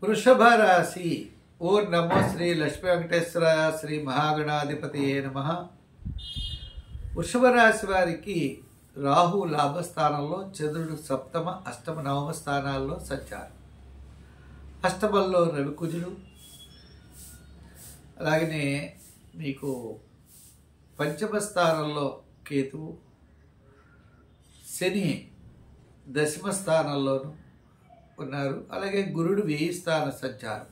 వృషభ రాశి. ఓం నమో శ్రీ లక్ష్మీ వెంకటేశ్వర శ్రీ మహాగణాధిపతి నమః. వృషభ రాశి వారికి రాహు లాభస్థానంలో, చంద్రుడు సప్తమ అష్టమ నవమ స్థానాల్లో సంచారం. అష్టమంలో రవికుజుడు, అలాగనే మీకు పంచమ స్థానంలో కేతువు, శని దశమ స్థానంలోనూ ఉన్నారు. అలాగే గురుడు 1000 స్థాన సంచారం.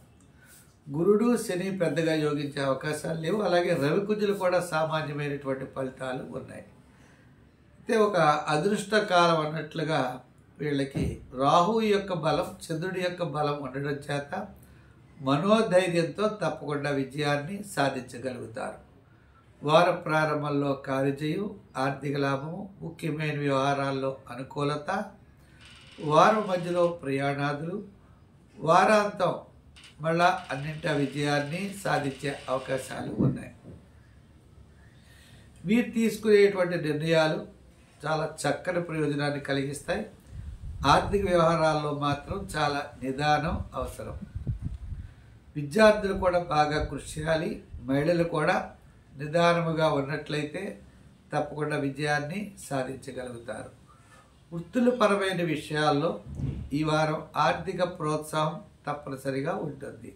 గురుడు శని పెద్దగా యోగించే అవకాశాలు లేవు. అలాగే రవికుజులు కూడా సామాన్యమైనటువంటి ఫలితాలు ఉన్నాయి. అయితే ఒక అదృష్ట కాలం అన్నట్లుగా వీళ్ళకి రాహు యొక్క బలం, చంద్రుడి యొక్క బలం ఉండడం చేత మనోధైర్యంతో తప్పకుండా విజయాన్ని సాధించగలుగుతారు. వార ప్రారంభంలో కార్యజయం, ఆర్థిక లాభము, ముఖ్యమైన వ్యవహారాల్లో అనుకూలత, వారం మధ్యలో ప్రయాణాదులు, వారాంతం మళ్ళా అన్నింటా విజయాన్ని సాధించే అవకాశాలు ఉన్నాయి. మీరు తీసుకునేటువంటి నిర్ణయాలు చాలా చక్కని ప్రయోజనాన్ని కలిగిస్తాయి. ఆర్థిక వ్యవహారాల్లో మాత్రం చాలా నిదానం అవసరం. విద్యార్థులు కూడా బాగా కృషి చేయాలి. మహిళలు కూడా నిదానముగా ఉన్నట్లయితే తప్పకుండా విజయాన్ని సాధించగలుగుతారు. వృత్తుల పరమైన విషయాల్లో ఈ వారం ఆర్థిక ప్రోత్సాహం తప్పనిసరిగా ఉంటుంది.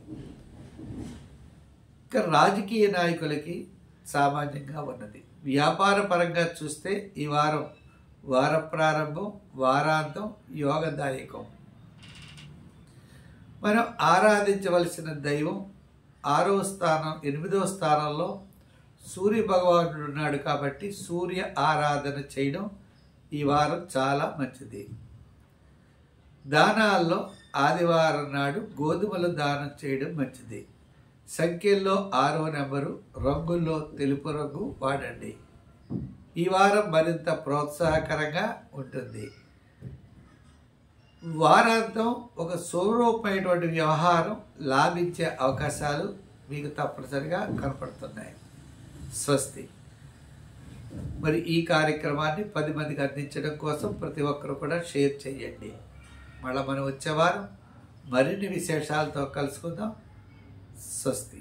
ఇక రాజకీయ నాయకులకి సామాన్యంగా ఉన్నది. వ్యాపార పరంగా చూస్తే ఈ వారం వార ప్రారంభం, వారాంతం యోగదాయకం. మనం ఆరాధించవలసిన దైవం 6వ స్థానం 8వ స్థానంలో సూర్య భగవానుడు ఉన్నాడు కాబట్టి సూర్య ఆరాధన చేయడం ఈ వారం చాలా మంచిది. దానాల్లో ఆదివారం నాడు గోధుమలు దానం చేయడం మంచిది. సంఖ్యల్లో 6వ నెంబరు, రంగుల్లో తెలుపు రంగు వాడండి. ఈ వారం మరింత ప్రోత్సాహకరంగా ఉంటుంది. వారాంతం ఒక స్వరూపమైనటువంటి వ్యవహారం లాభించే అవకాశాలు మీకు తప్పనిసరిగా కనపడుతున్నాయి. స్వస్తి. మరి ఈ కార్యక్రమాన్ని 10 మందికి అందించడం కోసం ప్రతి ఒక్కరు కూడా షేర్ చేయండి. మళ్ళీ మనం వచ్చే వారం మరిన్ని విశేషాలతో కలుసుకుందాం. స్వస్తి.